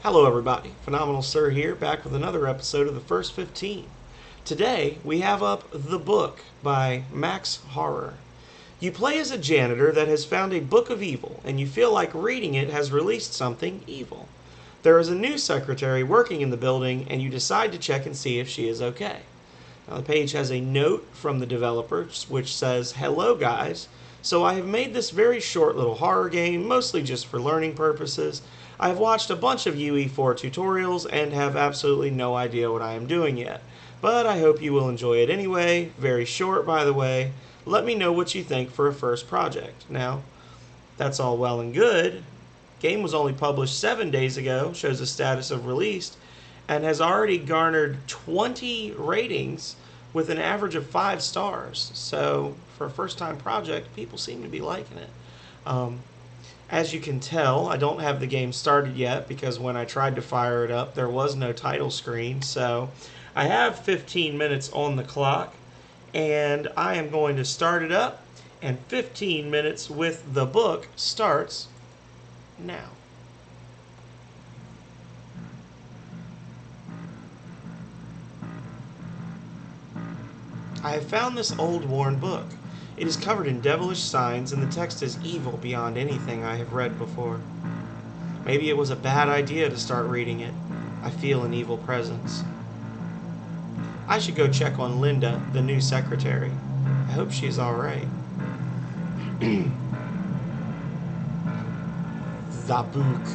Hello everybody, Phenomenal Sir here, back with another episode of the First 15. Today, we have up The Book by Max Horror. You play as a janitor that has found a book of evil, and you feel like reading it has released something evil. There is a new secretary working in the building, and you decide to check and see if she is okay. Now, the page has a note from the developers which says, "Hello guys, so I have made this very short little horror game, mostly just for learning purposes. I have watched a bunch of UE4 tutorials and have absolutely no idea what I am doing yet. But I hope you will enjoy it anyway. Very short, by the way. Let me know what you think for a first project." Now, that's all well and good. Game was only published 7 days ago, shows a status of released, and has already garnered 20 ratings with an average of 5 stars. So, for a first time project, people seem to be liking it. As you can tell, I don't have the game started yet because when I tried to fire it up, there was no title screen. So, I have 15 minutes on the clock, and I am going to start it up, and 15 minutes with the book starts now. I have found this old worn book. It is covered in devilish signs, and the text is evil beyond anything I have read before. Maybe it was a bad idea to start reading it. I feel an evil presence. I should go check on Linda, the new secretary. I hope she's alright. The book.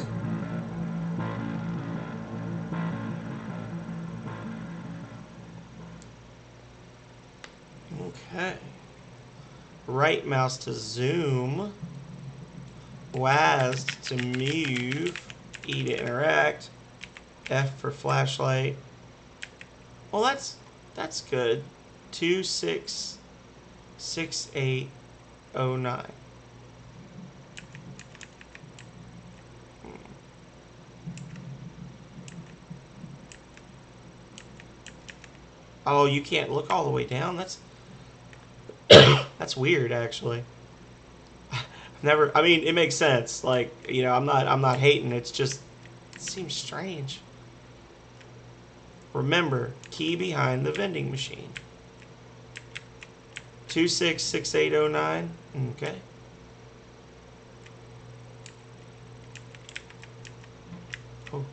Okay. Right mouse to zoom. WAS to move. E to interact. F for flashlight. Well, that's good. 266809. Oh, you can't look all the way down. That's weird, actually. Never. I mean, it makes sense. Like, I'm not hating. It seems strange. Remember, key behind the vending machine. 266809. Okay. Oh.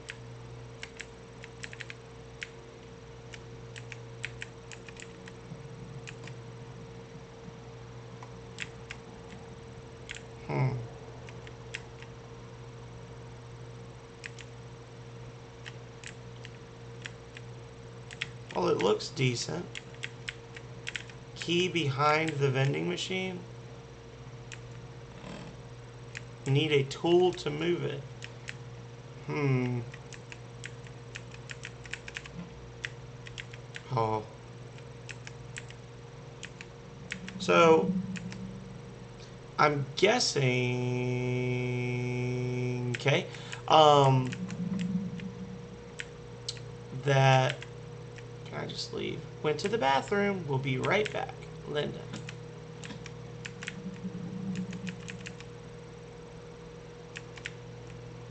Well, it looks decent. Key behind the vending machine. Need a tool to move it. Oh. So, I'm guessing, okay, that, can I just leave? Went to the bathroom. We'll be right back. Linda.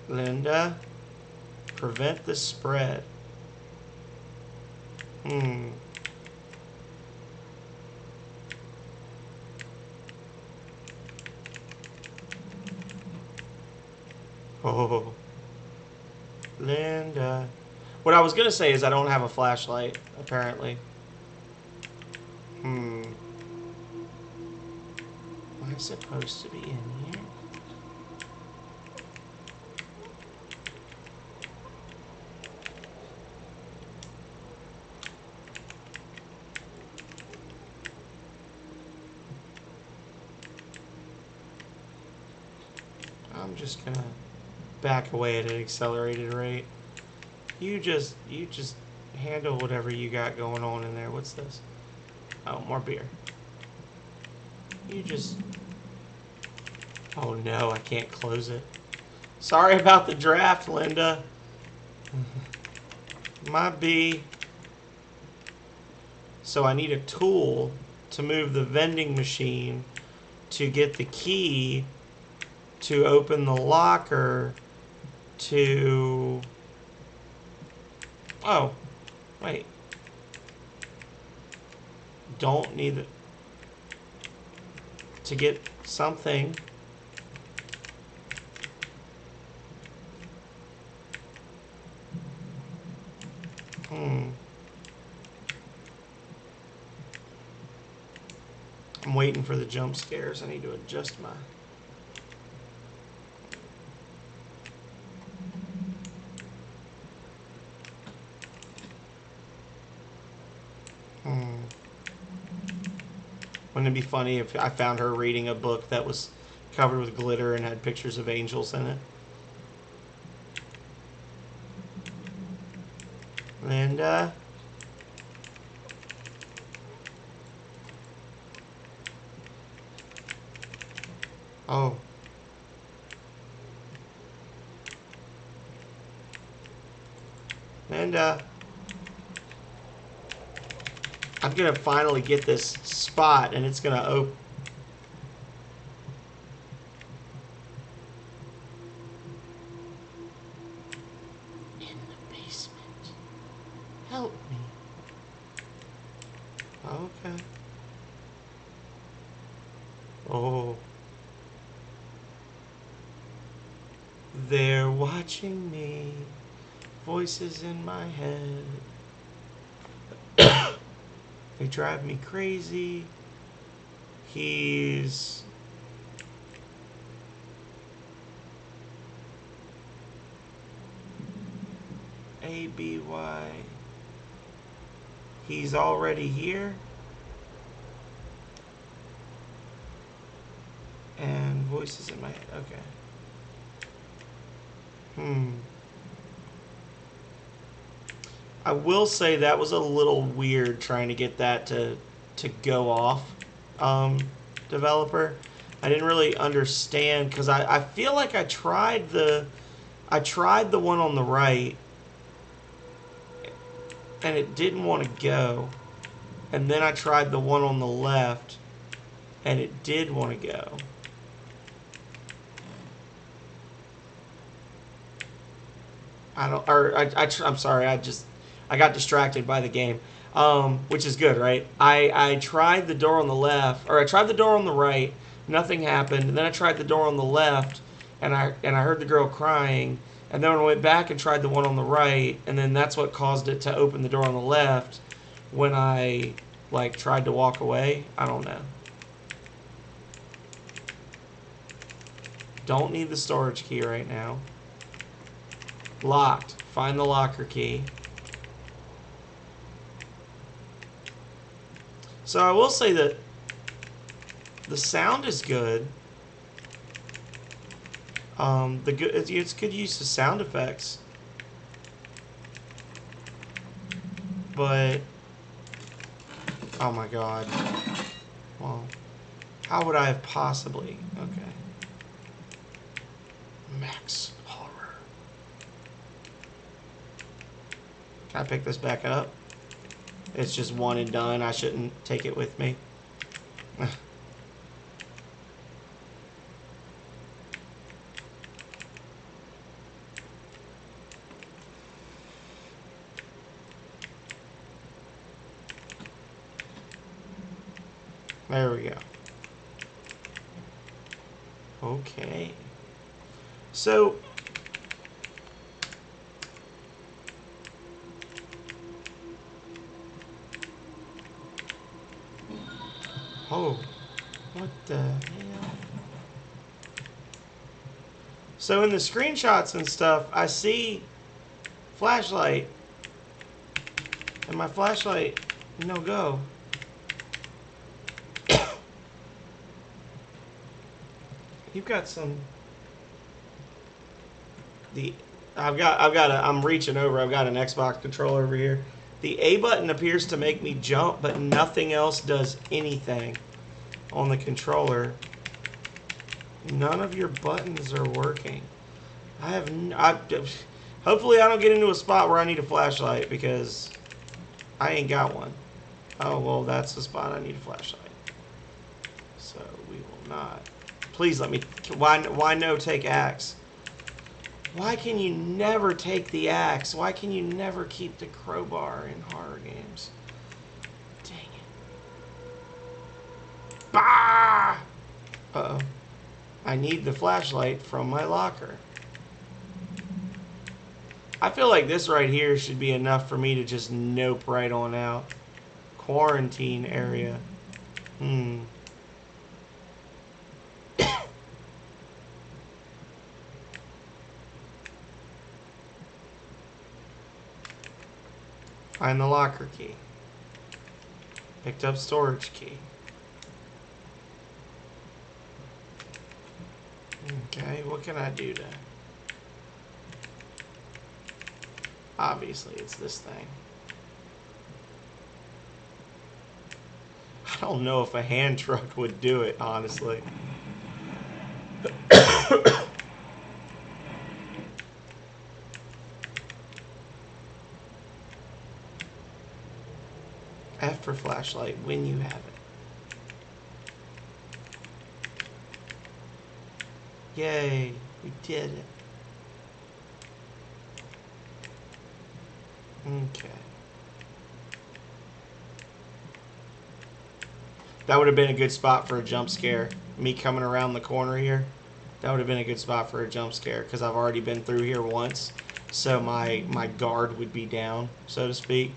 Linda, prevent the spread. Oh. Linda. What I was going to say is I don't have a flashlight, apparently. Am I supposed to be in here? I'm just going to back away at an accelerated rate. You just handle whatever you got going on in there. What's this? Oh, more beer. You just... Oh no, I can't close it. Sorry about the draft, Linda. My B. So I need a tool to move the vending machine to get the key to open the locker to Oh, wait. Don't need to get something. I'm waiting for the jump scares. I need to adjust my... Wouldn't it be funny if I found her reading a book that was covered with glitter and had pictures of angels in it? And, oh. And, I'm gonna finally get this spot, and it's gonna open. In the basement. Help me. Okay. Oh. They're watching me. Voices in my head. They drive me crazy. He's... A-B-Y. He's already here. And voices in my head. Okay. I will say that was a little weird trying to get that to go off, developer. I didn't really understand because I feel like I tried the one on the right and it didn't want to go, and then I tried the one on the left and it did want to go. I'm sorry, I got distracted by the game, which is good, right? I tried the door on the left, or I tried the door on the right, nothing happened, and then I tried the door on the left, and I heard the girl crying, and then I went back and tried the one on the right, and then that's what caused it to open the door on the left when I, like, tried to walk away. I don't know. Don't need the storage key right now. Locked. Find the locker key. So I will say that the sound is good. It's good use of sound effects. But oh my god. Well, how would I have possibly? Okay. Max horror. Can I pick this back up? It's just one and done. I shouldn't take it with me. There we go. Okay. So oh, what the hell? So in the screenshots and stuff, I see flashlight, and my flashlight no go. You've got some. I'm reaching over. I've got an Xbox controller over here. The A button appears to make me jump, but nothing else does anything on the controller. None of your buttons are working. Hopefully I don't get into a spot where I need a flashlight, because I ain't got one. Oh, well, that's the spot I need a flashlight. So we will not. Please let me. Why no take axe? Why can you never take the axe? Why can you never keep the crowbar in horror games? Dang it. Bah! Uh-oh. I need the flashlight from my locker. I feel like this right here should be enough for me to just nope right on out. Quarantine area. Find the locker key. Picked up storage key. Okay, what can I do to... Obviously, it's this thing. I don't know if a hand truck would do it, honestly. F for flashlight when you have it. Yay, we did it. Okay. That would have been a good spot for a jump scare. Me coming around the corner here. That would have been a good spot for a jump scare because I've already been through here once. So my guard would be down, so to speak.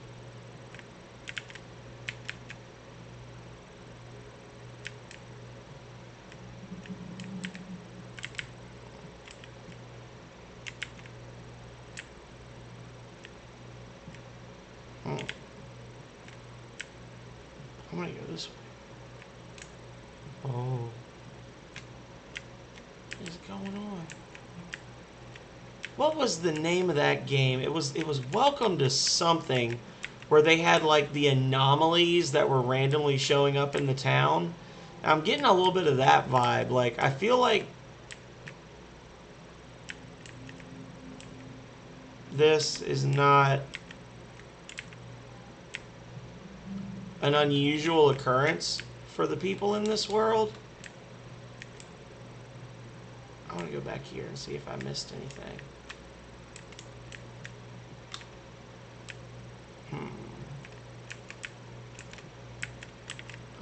I'm gonna go this way. Oh. What is going on? What was the name of that game? It was Welcome to Something, where they had like the anomalies that were randomly showing up in the town. I'm getting a little bit of that vibe. Like, I feel like this is not an unusual occurrence for the people in this world. I want to go back here and see if I missed anything.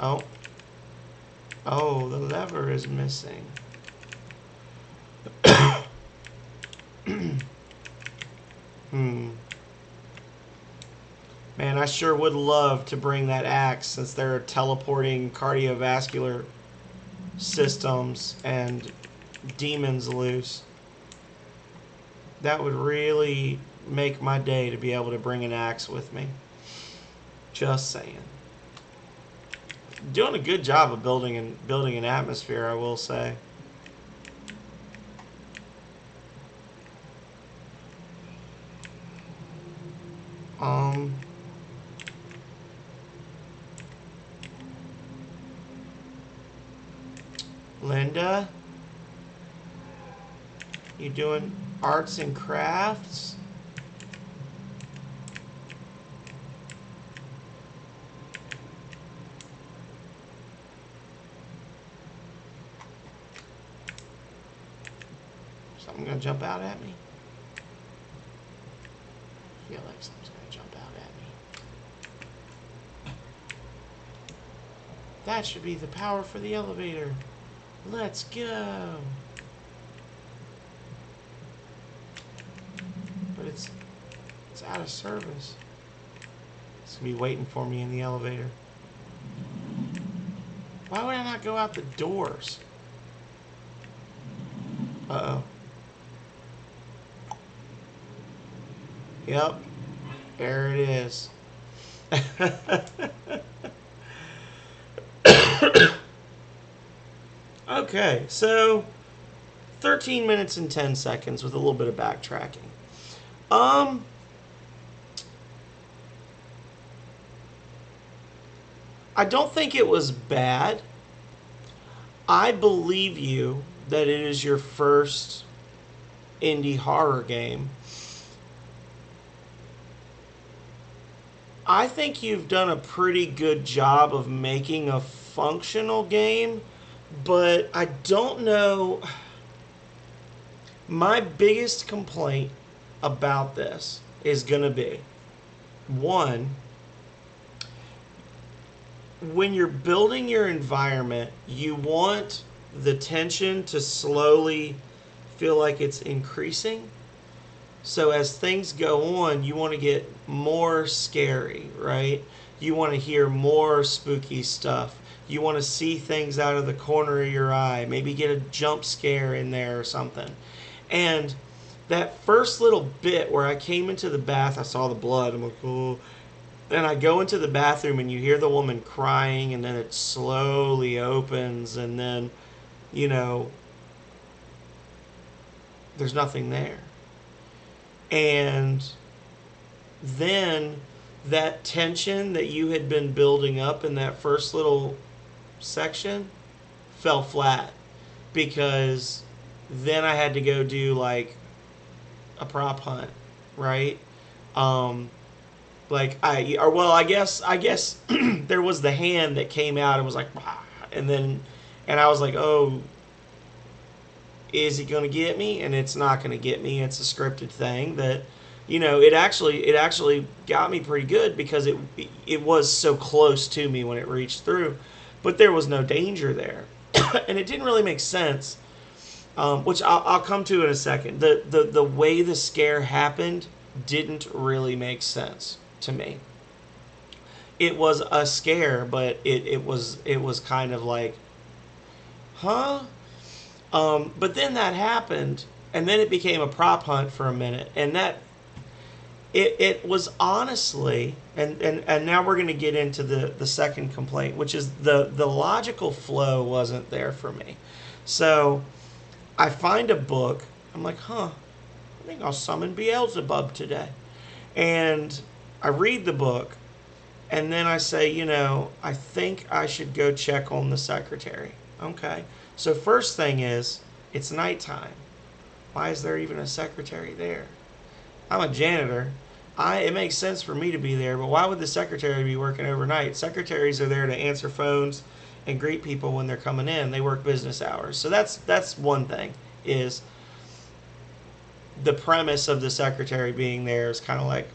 Oh. Oh, the lever is missing. Man, I sure would love to bring that axe since there are teleporting cardiovascular systems and demons loose. That would really make my day to be able to bring an axe with me. Just saying. Doing a good job of building an atmosphere, I will say. Linda, you doing arts and crafts? Something gonna jump out at me? I feel like something's gonna jump out at me. That should be the power for the elevator. Let's go. But it's out of service. It's gonna be waiting for me in the elevator. Why would I not go out the doors? Uh-oh. Yep. There it is. Okay, so 13 minutes and 10 seconds with a little bit of backtracking. I don't think it was bad. I believe you that it is your first indie horror game. I think you've done a pretty good job of making a functional game, but I don't know. My biggest complaint about this is going to be one, when you're building your environment, you want the tension to slowly feel like it's increasing. So as things go on, you want to get more scary, right? You want to hear more spooky stuff. You want to see things out of the corner of your eye, maybe get a jump scare in there or something. And that first little bit where I came into the bath, I saw the blood. I'm like, oh. And I go into the bathroom and you hear the woman crying, and then it slowly opens, and then, you know, there's nothing there. And then that tension that you had been building up in that first little section fell flat, because then I had to go do like a prop hunt, right? I guess there was the hand that came out and was like, and I was like, oh, is he going to get me? And it's not going to get me. It's a scripted thing that, it actually got me pretty good, because it was so close to me when it reached through, but there was no danger there, and it didn't really make sense. Which I'll come to in a second. The way the scare happened didn't really make sense to me. It was a scare, but it was kind of like, huh? But then that happened, and then it became a prop hunt for a minute, and that it was honestly, and now we're going to get into the second complaint, which is the logical flow wasn't there for me. So I find a book. I'm like, I think I'll summon Beelzebub today. And I read the book, and then I say, I think I should go check on the secretary. Okay. So first thing is, it's nighttime. Why is there even a secretary there? I'm a janitor. It makes sense for me to be there, but why would the secretary be working overnight? Secretaries are there to answer phones and greet people when they're coming in. They work business hours. So that's one thing, is the premise of the secretary being there is kind of like,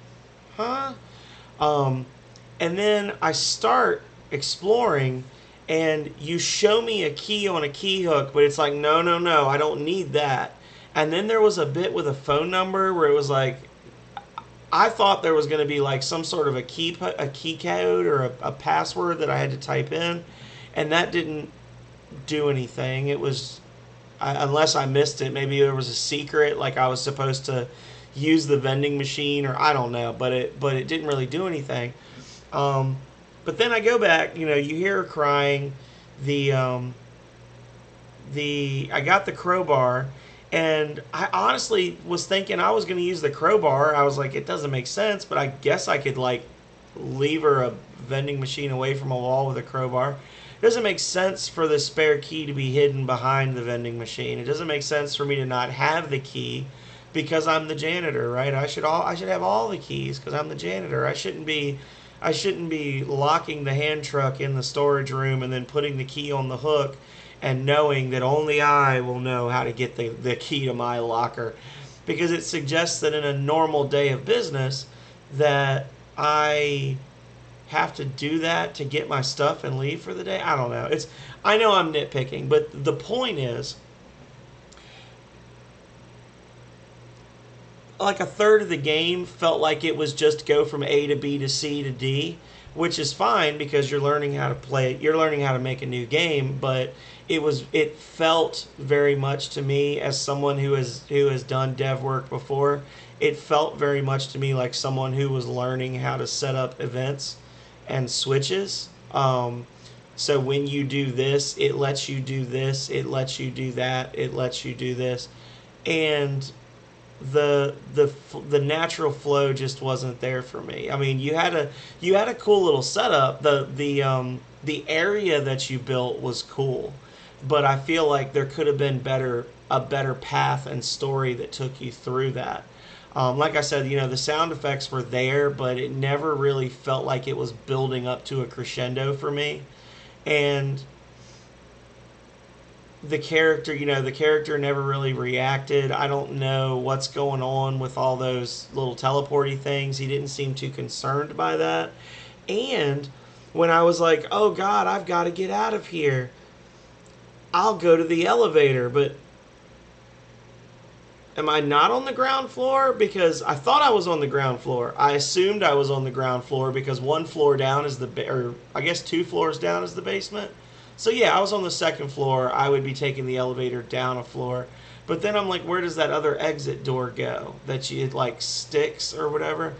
huh? And then I start exploring, and you show me a key on a key hook, but it's like, no, I don't need that. And then there was a bit with a phone number where it was like, I thought there was going to be like some sort of a key code or a password that I had to type in, and that didn't do anything. It was, unless I missed it, maybe there was a secret, like I was supposed to use the vending machine, or I don't know, but it didn't really do anything. But then I go back, you hear her crying. I got the crowbar, and I honestly was thinking I was going to use the crowbar. I was like, it doesn't make sense, but I guess I could like lever a vending machine away from a wall with a crowbar. It doesn't make sense for the spare key to be hidden behind the vending machine. It doesn't make sense for me to not have the key, because I'm the janitor, right? I should have all the keys because I'm the janitor. I shouldn't be locking the hand truck in the storage room and then putting the key on the hook and knowing that only I will know how to get the key to my locker, because it suggests that in a normal day of business that I have to do that to get my stuff and leave for the day. I don't know. I know I'm nitpicking, but the point is, like a third of the game felt like it was just go from A to B to C to D, which is fine because you're learning how to play. You're learning how to make a new game, but it felt very much to me, as someone who has done dev work before, it felt very much to me like someone who was learning how to set up events and switches. So when you do this, it lets you do this, it lets you do that, it lets you do this, and the natural flow just wasn't there for me. I mean, you had a cool little setup. The area that you built was cool, but I feel like there could have been a better path and story that took you through that. Like I said, the sound effects were there, but it never really felt like it was building up to a crescendo for me. And the character, the character never really reacted. I don't know what's going on with all those little teleporty things. He didn't seem too concerned by that. And when I was like, oh God, I've got to get out of here, I'll go to the elevator, but am I not on the ground floor? Because I thought I was on the ground floor. I assumed I was on the ground floor because one floor down is or I guess 2 floors down is the basement. So yeah, I was on the 2nd floor. I would be taking the elevator down a floor. But then I'm like, where does that other exit door go? That it like sticks or whatever.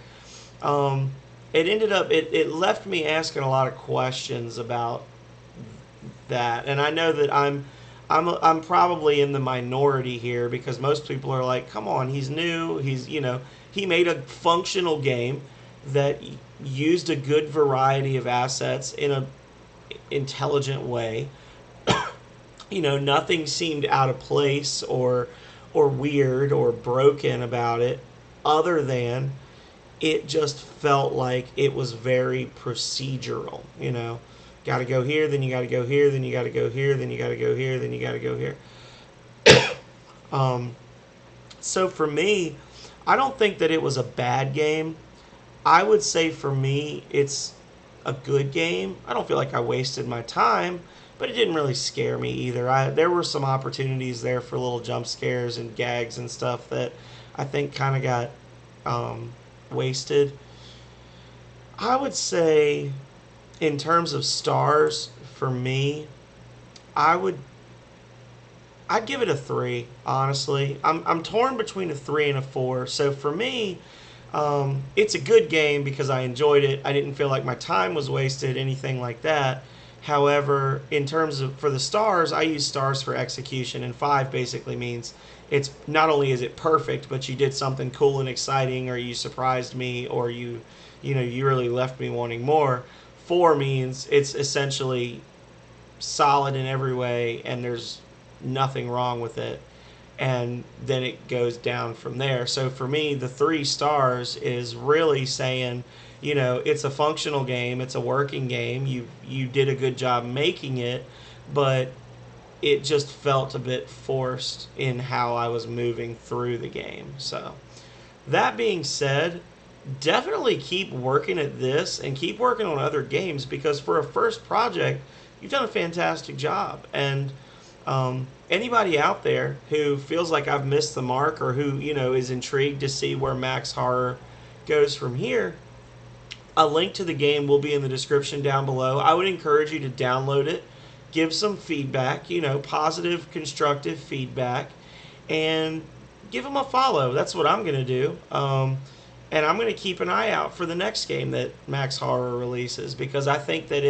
It ended up, it left me asking a lot of questions about that. And I know that I'm probably in the minority here because most people are like, come on, he's new. He made a functional game that used a good variety of assets in a intelligent way. Nothing seemed out of place or weird or broken about it, other than it just felt like it was very procedural. Got to go here, then you got to go here, then you got to go here, then you got to go here, then you got to go here. So for me, I don't think that it was a bad game. I would say for me, it's a good game. I don't feel like I wasted my time, but it didn't really scare me either. There were some opportunities there for little jump scares and gags and stuff that I think kind of got wasted. I would say, in terms of stars, for me, I'd give it a 3, honestly. I'm torn between a 3 and a 4. So for me, it's a good game because I enjoyed it. I didn't feel like my time was wasted, anything like that. However, in terms of for the stars, I use stars for execution, and 5 basically means it's not only is it perfect, but you did something cool and exciting, or you surprised me, or you really left me wanting more. 4 means it's essentially solid in every way, and there's nothing wrong with it. And then it goes down from there. So for me, the 3 stars is really saying, it's a functional game, it's a working game. You did a good job making it, but it just felt a bit forced in how I was moving through the game. So that being said, definitely keep working at this and keep working on other games, because for a first project, you've done a fantastic job. And anybody out there who feels like I've missed the mark, or who is intrigued to see where Max Horror goes from here, a link to the game will be in the description down below. I would encourage you to download it, give some feedback, positive, constructive feedback, and give them a follow. That's what I'm going to do. And I'm going to keep an eye out for the next game that Max Horror releases, because I think that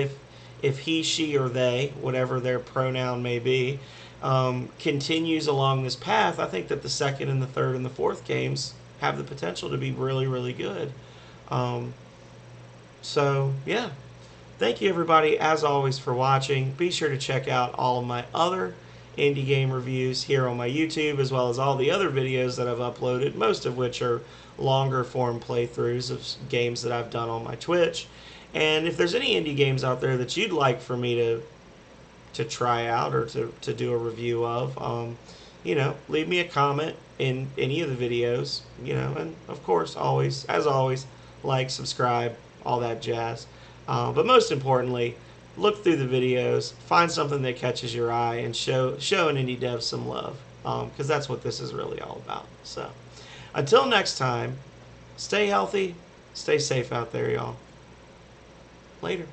if he, she, or they, whatever their pronoun may be, continues along this path, I think that the 2nd and the 3rd and the 4th games have the potential to be really, really good. So, yeah. Thank you, everybody, as always, for watching. Be sure to check out all of my other indie game reviews here on my YouTube, as well as all the other videos that I've uploaded, most of which are longer form playthroughs of games that I've done on my Twitch. And if there's any indie games out there that you'd like for me to try out or to do a review of, leave me a comment in any of the videos, and of course, as always, like, subscribe, all that jazz. But most importantly, look through the videos, find something that catches your eye, and show an indie dev some love, because that's what this is really all about. So, until next time, stay healthy, stay safe out there, y'all. Later.